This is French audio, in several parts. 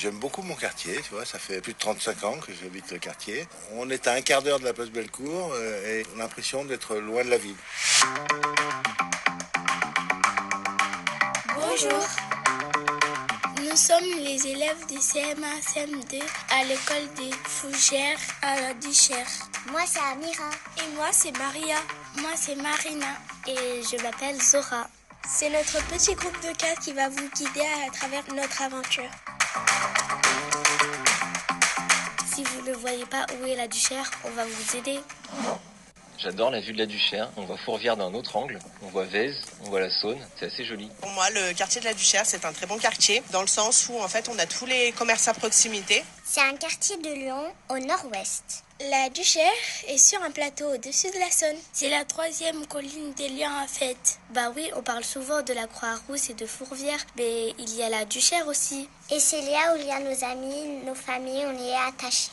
J'aime beaucoup mon quartier, tu vois, ça fait plus de 35 ans que j'habite le quartier. On est à un quart d'heure de la place Bellecour et on a l'impression d'être loin de la ville. Bonjour. Nous sommes les élèves du CM1, CM2 à l'école des Fougères à la Duchère. Moi, c'est Amira. Et moi, c'est Maria. Moi, c'est Marina. Et je m'appelle Zora. C'est notre petit groupe de 4 qui va vous guider à travers notre aventure. Si vous ne voyez pas où est la Duchère, on va vous aider. J'adore la vue de la Duchère. On voit Fourvière d'un autre angle. On voit Vèze, on voit la Saône. C'est assez joli. Pour moi, le quartier de la Duchère, c'est un très bon quartier, dans le sens où, en fait, on a tous les commerces à proximité. C'est un quartier de Lyon, au nord-ouest. La Duchère est sur un plateau au-dessus de la Saône. C'est la 3e colline des Lions en fait. Bah oui, on parle souvent de la Croix-Rousse et de Fourvière, mais il y a la Duchère aussi. Et c'est là où il y a nos amis, nos familles, on y est attachés.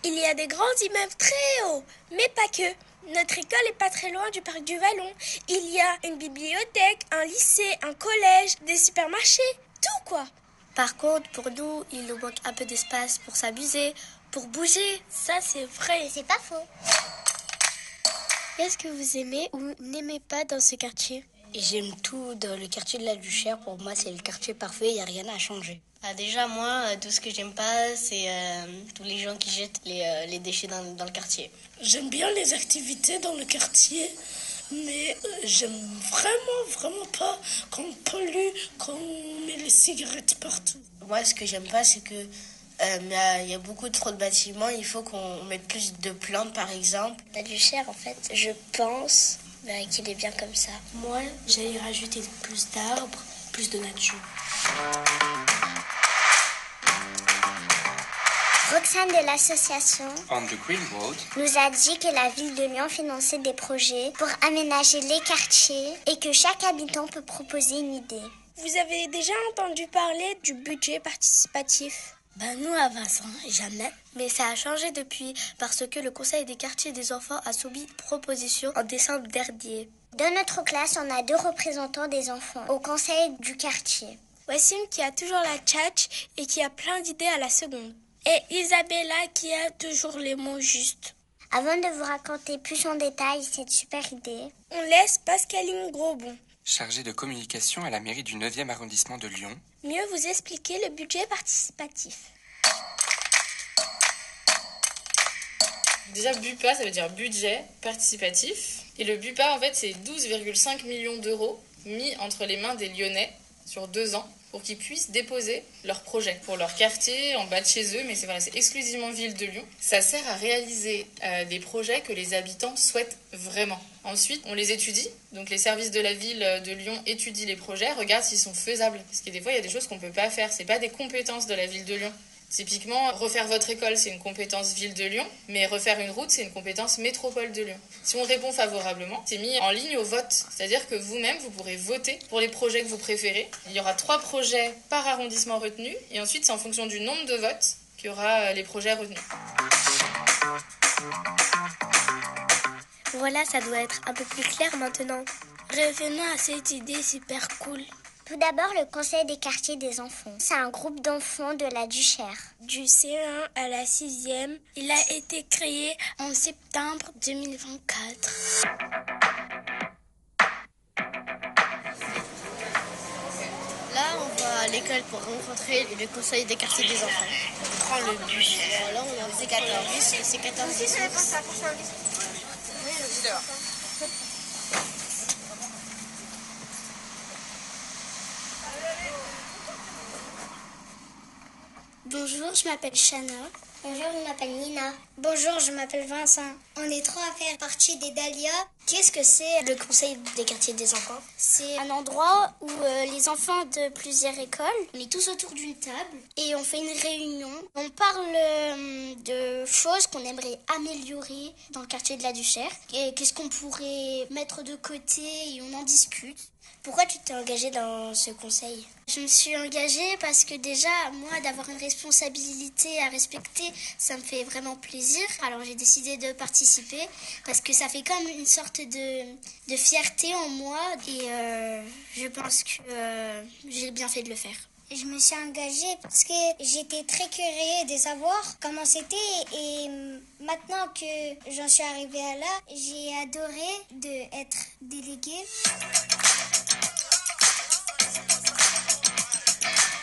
Il y a des grands immeubles très hauts, mais pas que. Notre école est pas très loin du parc du Vallon. Il y a une bibliothèque, un lycée, un collège, des supermarchés, tout quoi. Par contre, pour nous, il nous manque un peu d'espace pour s'amuser, pour bouger. Ça, c'est vrai. C'est pas faux. Qu'est-ce que vous aimez ou n'aimez pas dans ce quartier ? J'aime tout dans le quartier de la Duchère. Pour moi, c'est le quartier parfait, il n'y a rien à changer. Déjà, moi, tout ce que j'aime pas, c'est tous les gens qui jettent les déchets dans le quartier. J'aime bien les activités dans le quartier, mais j'aime vraiment pas qu'on pollue, qu'on met les cigarettes partout. Moi, ce que j'aime pas, c'est que il y a beaucoup trop de bâtiments. Il faut qu'on mette plus de plantes, par exemple. La Duchère, en fait, je pense qu'il est bien comme ça. Moi, j'allais rajouter plus d'arbres, plus de nature. Roxane de l'association On the Green Road nous a dit que la ville de Lyon finançait des projets pour aménager les quartiers et que chaque habitant peut proposer une idée. Vous avez déjà entendu parler du budget participatif ? Nous à Vincent, jamais. Mais ça a changé depuis parce que le Conseil des quartiers des enfants a soumis une proposition en décembre dernier. Dans notre classe, on a 2 représentants des enfants au Conseil du quartier. Wassim qui a toujours la tchatch et qui a plein d'idées à la seconde. Et Isabella qui a toujours les mots justes. Avant de vous raconter plus en détail cette super idée, on laisse Pascaline Grosbon, chargée de communication à la mairie du 9e arrondissement de Lyon, mieux vous expliquer le budget participatif. Déjà, BUPA, ça veut dire budget participatif. Et le BUPA, en fait, c'est 12,5 millions d'euros mis entre les mains des Lyonnais sur 2 ans pour qu'ils puissent déposer leurs projets pour leur quartier, en bas de chez eux, mais c'est exclusivement ville de Lyon. Ça sert à réaliser des projets que les habitants souhaitent vraiment. Ensuite, on les étudie. Donc les services de la ville de Lyon étudient les projets, regardent s'ils sont faisables. Parce que des fois, il y a des choses qu'on ne peut pas faire. C'est pas des compétences de la ville de Lyon. Typiquement, refaire votre école, c'est une compétence ville de Lyon, mais refaire une route, c'est une compétence métropole de Lyon. Si on répond favorablement, c'est mis en ligne au vote. C'est-à-dire que vous-même, vous pourrez voter pour les projets que vous préférez. Il y aura 3 projets par arrondissement retenu, et ensuite, c'est en fonction du nombre de votes qu'il y aura les projets retenus. Voilà, ça doit être un peu plus clair maintenant. Revenons à cette idée super cool. Tout d'abord, le Conseil des quartiers des enfants. C'est un groupe d'enfants de la Duchère. Du C1 à la 6e, il a été créé en septembre 2024. Là, on va à l'école pour rencontrer le Conseil des quartiers des enfants. On prend le bus. Là, on est en C14. C'est 14 10. Bonjour, je m'appelle Shana. Bonjour, je m'appelle Nina. Bonjour, je m'appelle Vincent. On est 3 à faire partie des Dahlias. Qu'est-ce que c'est le Conseil des quartiers des enfants ? C'est un endroit où les enfants de plusieurs écoles, on est tous autour d'une table et on fait une réunion. On parle de choses qu'on aimerait améliorer dans le quartier de la Duchère. Et qu'est-ce qu'on pourrait mettre de côté et on en discute. Pourquoi tu t'es engagée dans ce conseil ? Je me suis engagée parce que déjà, moi, d'avoir une responsabilité à respecter, ça me fait vraiment plaisir. Alors j'ai décidé de participer parce que ça fait comme une sorte de fierté en moi et je pense que j'ai bien fait de le faire. Je me suis engagée parce que j'étais très curieuse de savoir comment c'était et maintenant que j'en suis arrivée à là, j'ai adoré d'être déléguée.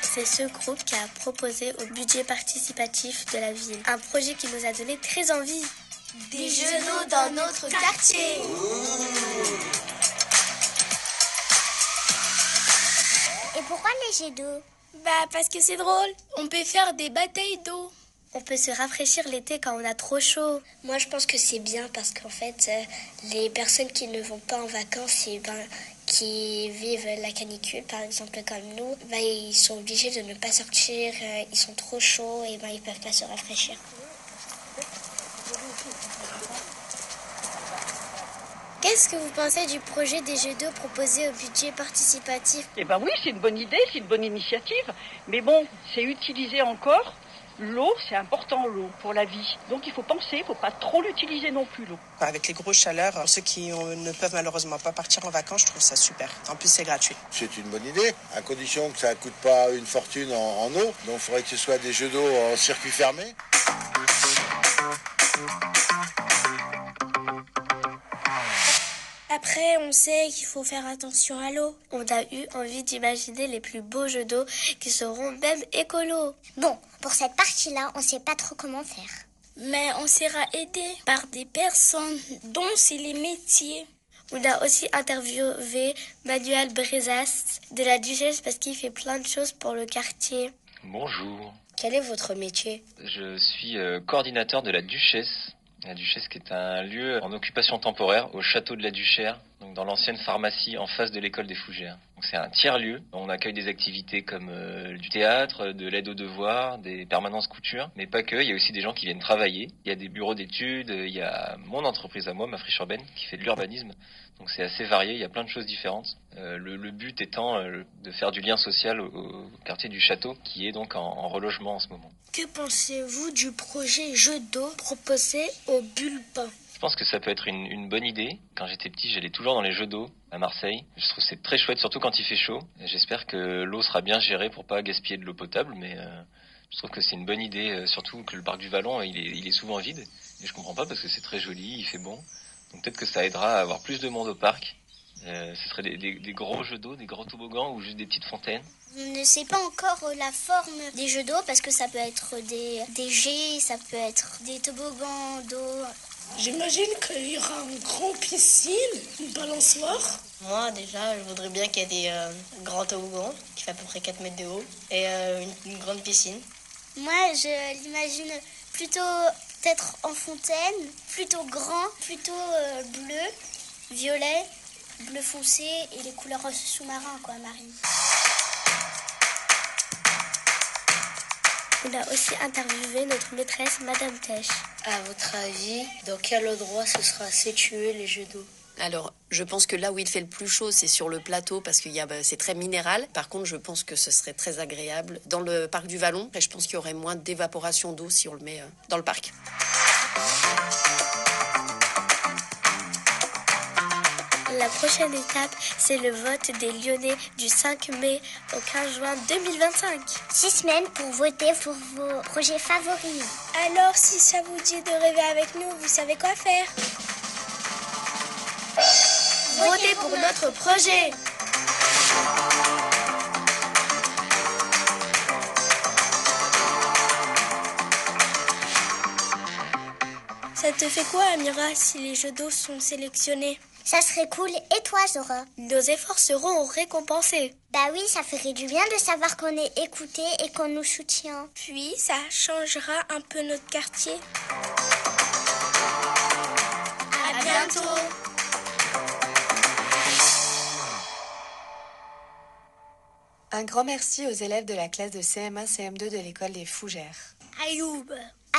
C'est ce groupe qui a proposé au budget participatif de la ville. Un projet qui nous a donné très envie. Des jeux d'eau dans notre quartier. Et pourquoi les jets d'eau? Parce que c'est drôle. On peut faire des batailles d'eau. On peut se rafraîchir l'été quand on a trop chaud. Moi, je pense que c'est bien parce qu'en fait, les personnes qui ne vont pas en vacances et qui vivent la canicule, par exemple comme nous, ils sont obligés de ne pas sortir, ils sont trop chauds et ils peuvent pas se rafraîchir. Qu'est-ce que vous pensez du projet des jeux d'eau proposé au budget participatif? Eh ben oui, c'est une bonne idée, c'est une bonne initiative. Mais bon, c'est utilisé encore. L'eau, c'est important, l'eau, pour la vie. Donc il faut penser, il ne faut pas trop l'utiliser non plus, l'eau. Avec les grosses chaleurs, ceux qui ne peuvent malheureusement pas partir en vacances, je trouve ça super. En plus, c'est gratuit. C'est une bonne idée, à condition que ça ne coûte pas une fortune en eau. Donc il faudrait que ce soit des jeux d'eau en circuit fermé. Après, on sait qu'il faut faire attention à l'eau. On a eu envie d'imaginer les plus beaux jeux d'eau qui seront même écolos. Bon, pour cette partie-là, on ne sait pas trop comment faire. Mais on sera aidé par des personnes dont c'est les métiers. On a aussi interviewé Manuel Brezas de la Duchesse parce qu'il fait plein de choses pour le quartier. Bonjour. Quel est votre métier? Je suis coordinateur de la Duchesse. La Duchesse qui est un lieu en occupation temporaire au château de la Duchère, donc dans l'ancienne pharmacie en face de l'école des Fougères. Donc c'est un tiers-lieu. On accueille des activités comme du théâtre, de l'aide aux devoirs, des permanences couture, mais pas que. Il y a aussi des gens qui viennent travailler. Il y a des bureaux d'études, il y a mon entreprise à moi, ma friche urbaine, qui fait de l'urbanisme. Donc c'est assez varié, il y a plein de choses différentes. Le but étant de faire du lien social au quartier du château, qui est donc en relogement en ce moment. Que pensez-vous du projet jeu d'eau proposé au Bulpin? Je pense que ça peut être une bonne idée. Quand j'étais petit, j'allais toujours dans les jeux d'eau à Marseille. Je trouve que c'est très chouette, surtout quand il fait chaud. J'espère que l'eau sera bien gérée pour pas gaspiller de l'eau potable, mais je trouve que c'est une bonne idée, surtout que le parc du Vallon, il est souvent vide. Et je comprends pas parce que c'est très joli, il fait bon. Donc peut-être que ça aidera à avoir plus de monde au parc. Ce serait des gros jeux d'eau, des gros toboggans ou juste des petites fontaines. On ne sait pas encore la forme des jeux d'eau parce que ça peut être des jets, ça peut être des toboggans d'eau. J'imagine qu'il y aura une grande piscine, une balançoire. Moi, déjà, je voudrais bien qu'il y ait des grands toboggans qui fait à peu près 4 mètres de haut et une grande piscine. Moi, je l'imagine plutôt peut-être en fontaine, plutôt grand, plutôt bleu, violet, bleu foncé et les couleurs sous-marins, marine. On a aussi interviewé notre maîtresse, Madame Tesch. À votre avis, dans quel endroit ce sera situé les jeux d'eau? Alors, je pense que là où il fait le plus chaud, c'est sur le plateau parce que c'est très minéral. Par contre, je pense que ce serait très agréable dans le parc du Vallon. Et je pense qu'il y aurait moins d'évaporation d'eau si on le met dans le parc. La prochaine étape, c'est le vote des Lyonnais du 5 mai au 15 juin 2025. 6 semaines pour voter pour vos projets favoris. Alors, si ça vous dit de rêver avec nous, vous savez quoi faire? Votez pour notre projet. Ça te fait quoi, Amira, si les jeux d'eau sont sélectionnés? Ça serait cool. Et toi, Zora? Nos efforts seront récompensés. Bah oui, ça ferait du bien de savoir qu'on est écouté et qu'on nous soutient. Puis, ça changera un peu notre quartier. À bientôt. Un grand merci aux élèves de la classe de CM1, CM2 de l'école des Fougères. Ayoub,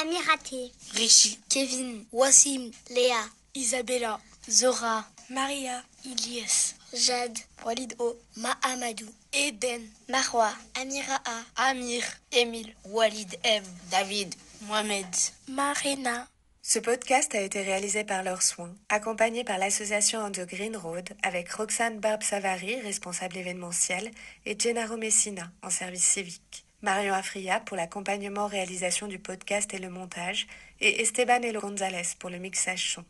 Amiraté, Rishi, Kevin, Wassim, Léa, Isabella, Zora, Maria, Ilyes, Jade, Walid O, Mahamadou, Eden, Marwa, Amira A, Amir, Emile, Walid M, David, Mohamed, Marina, Ce podcast a été réalisé par leurs soins, accompagné par l'association On the Green Road avec Roxane Barbe-Savary, responsable événementiel, et Gennaro Messina, en service civique. Marion Afria pour l'accompagnement réalisation du podcast et le montage, et Esteban Elo González pour le mixage son.